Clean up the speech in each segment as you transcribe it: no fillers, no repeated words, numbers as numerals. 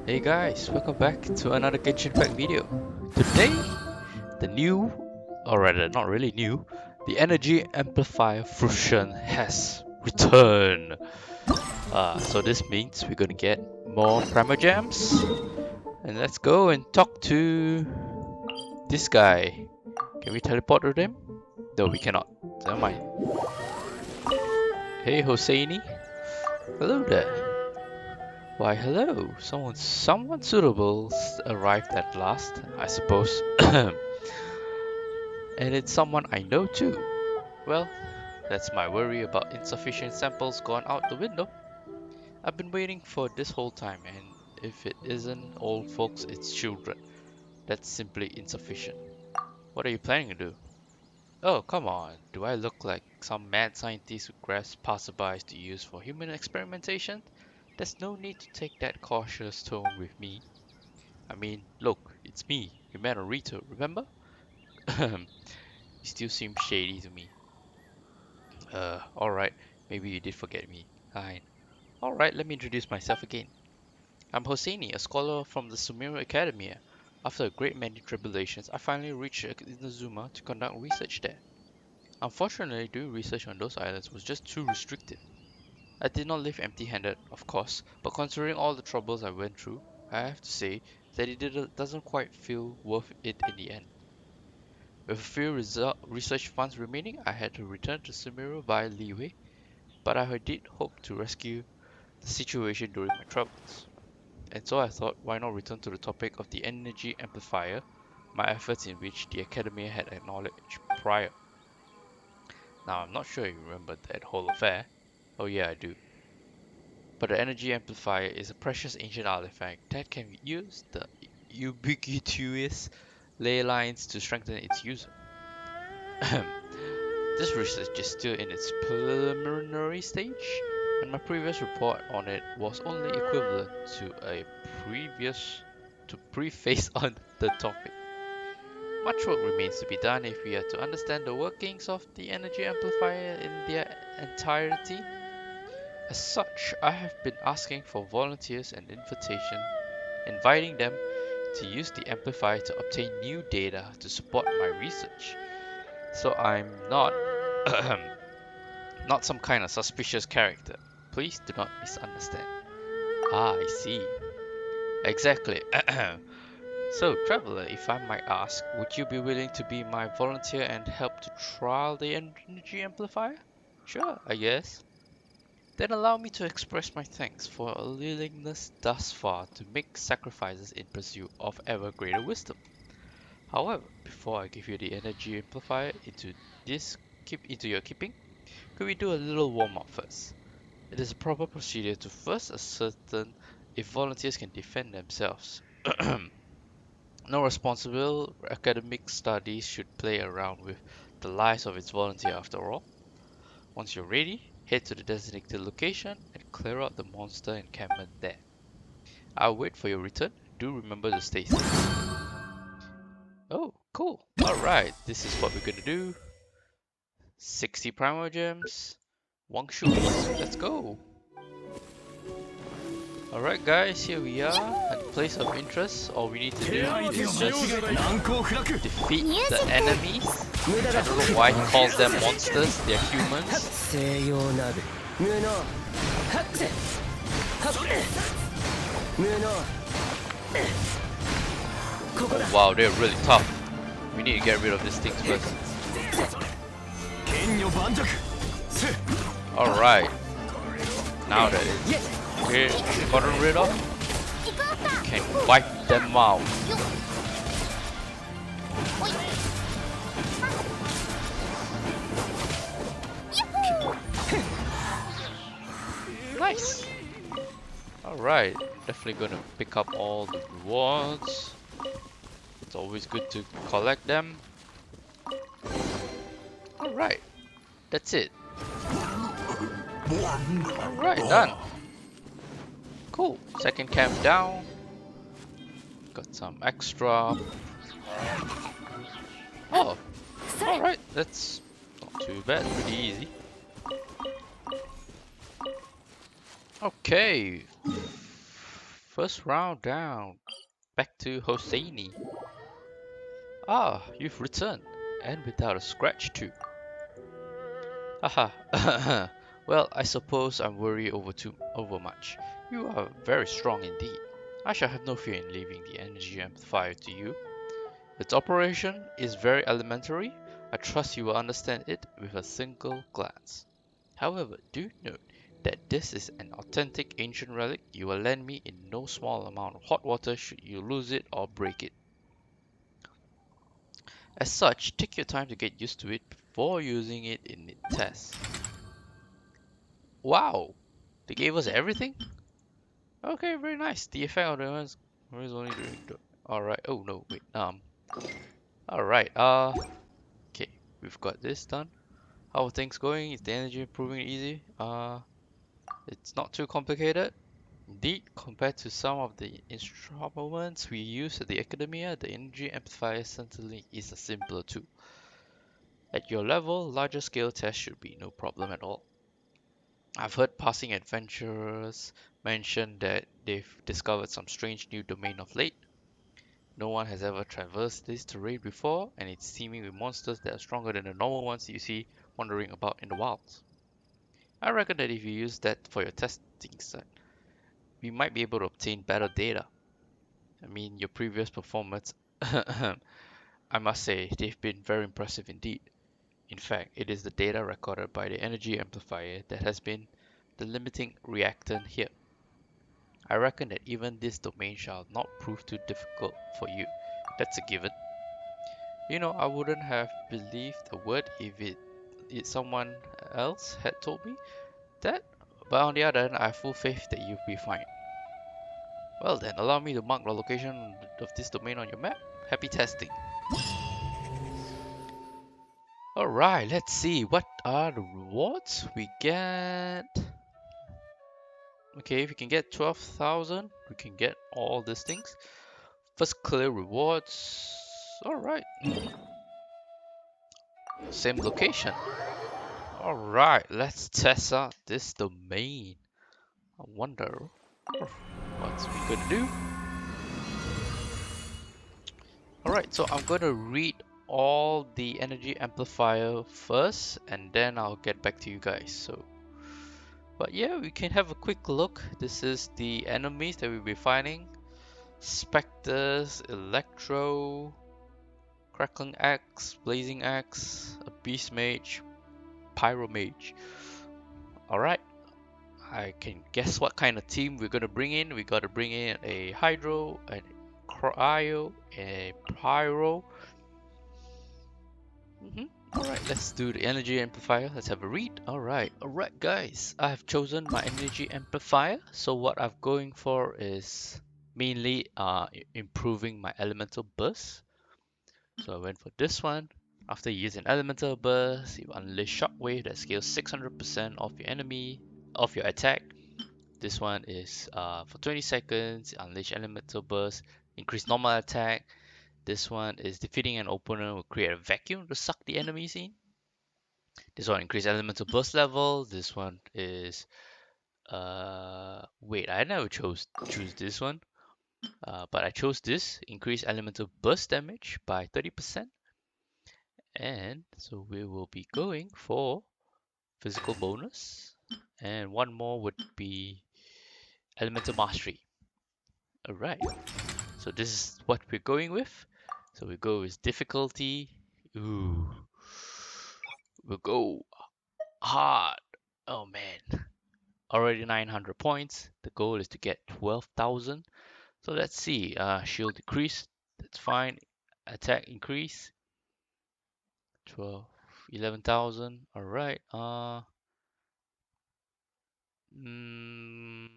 Hey guys, welcome back to another Genshin Impact video. Today, the new, or rather not really new, the Energy Amplifier Fruition has returned. So this means we're gonna get more Primogems. And let's go and talk to this guy. Can we teleport to them? No, we cannot. Never mind. Hey Hosseini. Hello there. Why hello. Someone suitable arrived at last, I suppose. And it's someone I know too. Well, that's my worry about insufficient samples gone out the window. I've been waiting for this whole time, and if it isn't old folks, it's children. That's simply insufficient. What are you planning to do? Oh, come on. Do I look like some mad scientist who grabs passerbys to use for human experimentation? There's no need to take that cautious tone with me. I mean, look, it's me, your man Rito, remember? You still seem shady to me. Alright, maybe you did forget me. Fine. Alright, let me introduce myself again. I'm Hosseini, a scholar from the Sumeru Academy. After a great many tribulations, I finally reached Inazuma to conduct research there. Unfortunately, doing research on those islands was just too restricted. I did not leave empty-handed, of course, but considering all the troubles I went through, I have to say that doesn't quite feel worth it in the end. With a few research funds remaining, I had to return to Sumeru via Liyue, but I did hope to rescue the situation during my travels. And so I thought, why not return to the topic of the energy amplifier, my efforts in which the Academy had acknowledged prior. Now, I'm not sure you remember that whole affair. Oh yeah, I do. But the energy amplifier is a precious ancient artifact that can use the ubiquitous ley lines to strengthen its user. This research is still in its preliminary stage, and my previous report on it was only equivalent to a preface on the topic. Much work remains to be done if we are to understand the workings of the energy amplifier in their entirety. As such, I have been asking for volunteers and inviting them to use the amplifier to obtain new data to support my research. So I'm not not some kind of suspicious character. Please do not misunderstand. Ah, I see. Exactly. So, traveler, if I might ask, would you be willing to be my volunteer and help to trial the energy amplifier? Sure, I guess. Then allow me to express my thanks for a willingness thus far to make sacrifices in pursuit of ever greater wisdom. However, before I give you the energy amplifier into your keeping, could we do a little warm up first? It is a proper procedure to first ascertain if volunteers can defend themselves. No responsible academic study should play around with the lives of its volunteer after all. Once you're ready, head to the designated location and clear out the monster encampment there. I'll wait for your return. Do remember to stay safe. Oh, cool. Alright, this is what we're gonna do. 60 Primogems, 1 shoes. Let's go. Alright guys, here we are at the place of interest. All we need to do is just defeat the enemies. I don't know why he calls them monsters, they're humans. Oh wow, they're really tough. We need to get rid of these things first. Alright. Now that it's gotten rid of, we can wipe them out. Nice! Alright, definitely gonna pick up all the rewards. It's always good to collect them. Alright, that's it. Alright, done. Cool, second camp down. Got some extra. Oh, alright, that's not too bad, pretty easy. Okay, First round down. Back to Hosseini. Ah, you've returned. And without a scratch too. Haha. Well, I suppose I'm worried overmuch. You are very strong indeed. I shall have no fear in leaving the energy amplifier to you. Its operation is very elementary. I trust you will understand it with a single glance. However, do note that this is an authentic ancient relic you will lend me in no small amount of hot water should you lose it or break it. As such, take your time to get used to it before using it in the test. Wow! They gave us everything? Okay, very nice. The effect of the ones is only during the... Alright, oh no, wait, alright, okay, we've got this done. How are things going? Is the energy improving easy? It's not too complicated. Indeed, compared to some of the instruments we use at the academia, the energy amplifier certainly is a simpler tool. At your level, larger scale tests should be no problem at all. I've heard passing adventurers mention that they've discovered some strange new domain of late. No one has ever traversed this terrain before, and it's teeming with monsters that are stronger than the normal ones you see wandering about in the wilds. I reckon that if you use that for your testing set, we might be able to obtain better data. I mean, your previous performance, I must say, they've been very impressive indeed. In fact, it is the data recorded by the energy amplifier that has been the limiting reactant here. I reckon that even this domain shall not prove too difficult for you. That's a given. You know, I wouldn't have believed a word if it someone else had told me that, but on the other hand, I have full faith that you'll be fine. Well then, allow me to mark the location of this domain on your map. Happy testing. Alright, let's see. What are the rewards? We get... Okay, if we can get 12,000, we can get all these things. First clear rewards. Alright. Same location. Alright, let's test out this domain. I wonder what's we gonna do. Alright, so I'm gonna read all the energy amplifier first and then I'll get back to you guys. But yeah, we can have a quick look. This is the enemies that we'll be fighting. Spectres, Electro, Crackling Axe, Blazing Axe, a Beast Mage, Pyro Mage. Alright, I can guess what kind of team we're gonna bring in. We gotta bring in a Hydro, a Cryo, a Pyro. Alright, let's do the energy amplifier. Let's have a read. Alright, guys. I have chosen my energy amplifier. So what I'm going for is mainly improving my elemental burst. So I went for this one. After using elemental burst, you unleash shockwave that scales 600% of your attack. This one is for 20 seconds, unleash elemental burst, increase normal attack. This one is defeating an opponent will create a vacuum to suck the enemies in. This one increase elemental burst level. This one is wait, I never choose this one. But I chose this, increase elemental burst damage by 30%. And so we will be going for physical bonus. And one more would be elemental mastery. Alright. So this is what we're going with. So we go with difficulty. Ooh. We'll go hard. Oh man. Already 900 points. The goal is to get 12,000. So let's see. Shield decrease. That's fine. Attack increase. 12, 11,000. Alright. Mm,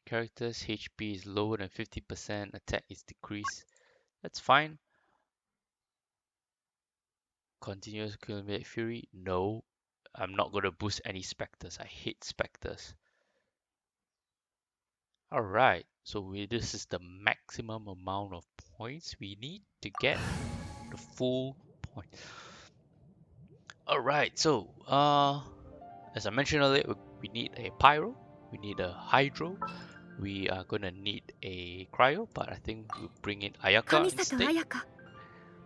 characters HP is lower than 50%. Attack is decreased. That's fine. Continuous accumulate fury. No. I'm not gonna boost any specters. I hate specters. Alright, so this is the maximum amount of points we need to get the full point. Alright, so as I mentioned earlier, we need a Pyro, we need a Hydro, we are gonna need a cryo, but I think we'll bring in Ayaka 神里 instead. 彩香参り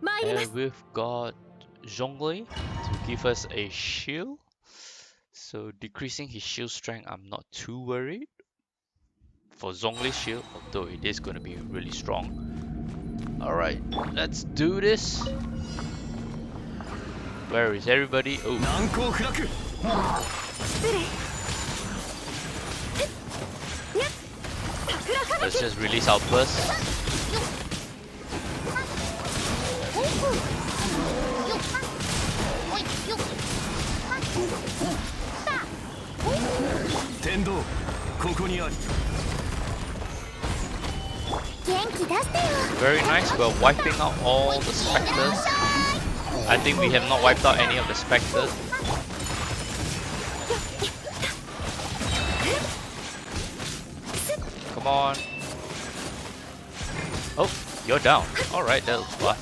ま And す we've got Zhongli to give us a shield. So decreasing his shield strength, I'm not too worried. For Zhongli's shield, although it is gonna be really strong. Alright, let's do this. Where is everybody? Oh, 難攻不落失礼 let's just release our burst. Very nice, we're wiping out all the specters. I think we have not wiped out any of the specters. Come on. Oh, you're down. Alright, that was fun.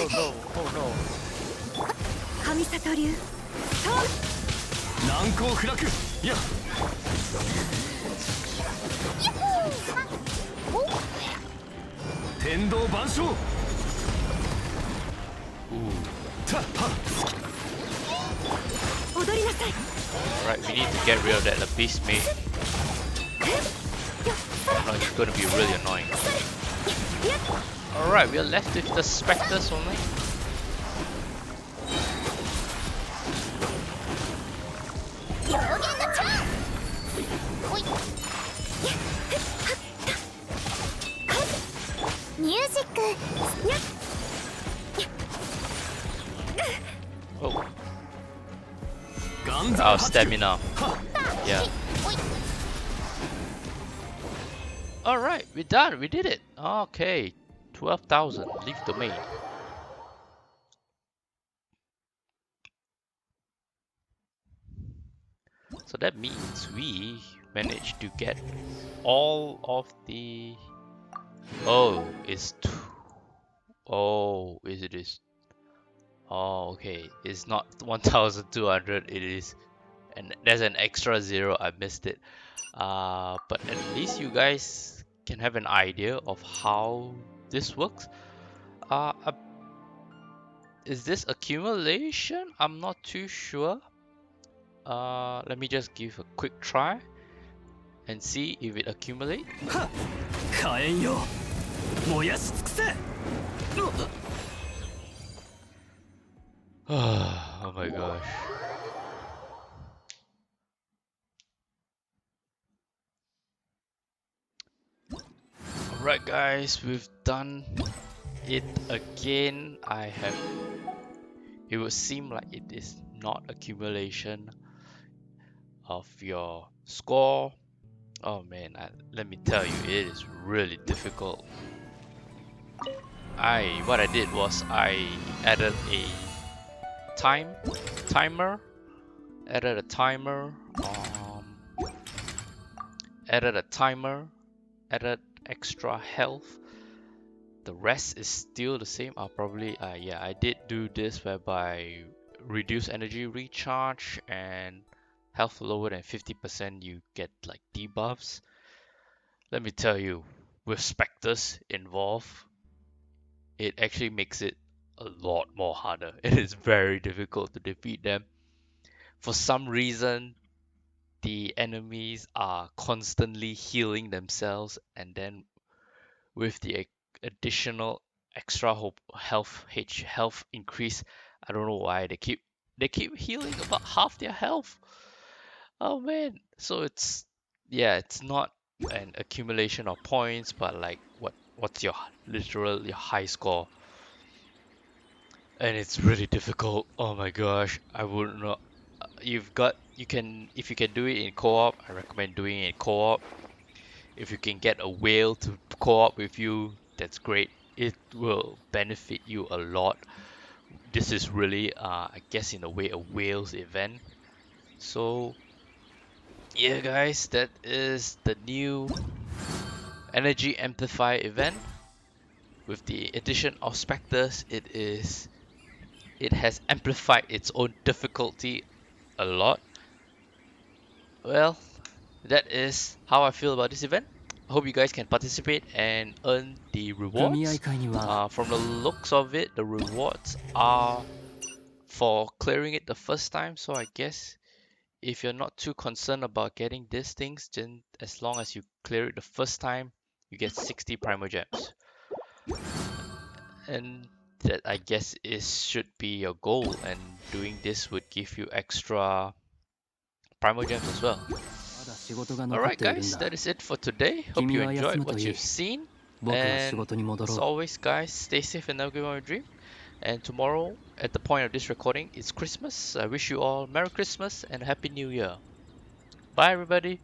Oh no, oh no. 神里流難攻不落や天道万象 Ooh. たは 踊りなさい Alright, we need to get rid of that Abyss mate. No, he's gonna be really annoying. Alright, we are left with the specters only. Oh. Our stamina. Yeah. Alright, we're done. We did it. Okay. 12,000. Leave domain. So that means we managed to get all of the... Oh, it's... Oh, is it is... Oh, okay. It's not 1,200. It is... And there's an extra 0. I missed it. But at least you guys can have an idea of how this works. Is this accumulation? I'm not too sure. Let me just give a quick try and see if it accumulates. 火炎よ燃やし尽くせ Oh my gosh. Alright guys, we've done it again. It would seem like it is not accumulation of your score. Oh man, let me tell you, it is really difficult. What I did was I added a timer, added extra health. The rest is still the same. Yeah, I did do this whereby reduce energy recharge and health lower than 50% you get like debuffs. Let me tell you, with specters involved, it actually makes it a lot more harder. It is very difficult to defeat them. For some reason, the enemies are constantly healing themselves, and then with the additional extra health increase, I don't know why they keep healing about half their health. Oh man, so it's not an accumulation of points, but like what's your high score, and it's really difficult. Oh my gosh, I wouldn't know. If you can do it in co-op, I recommend doing it in co-op. If you can get a whale to co-op with you, that's great. It will benefit you a lot. This is really, I guess in a way, a whale's event. So, yeah guys, that is the new Energy Amplify event. With the addition of Spectres, it is it has amplified its own difficulty a lot. Well, that is how I feel about this event. I hope you guys can participate and earn the 組合 rewards. 会には From the looks of it, the rewards are for clearing it the first time. So I guess if you're not too concerned about getting these things, then as long as you clear it the first time, you get 60 Primal Gems. And that I guess is should be your goal, and doing this would give you extra Primal Gems as well. まだ仕事が残っ Alright ているん guys, だ that is it for today. Hope 君 you は休 enjoyed むと what いい you've seen. 僕は仕 And 事に戻 as ろ always guys, stay safe and never give up your dream. And tomorrow, at the point of this recording, it's Christmas. I wish you all Merry Christmas and Happy New Year. Bye everybody.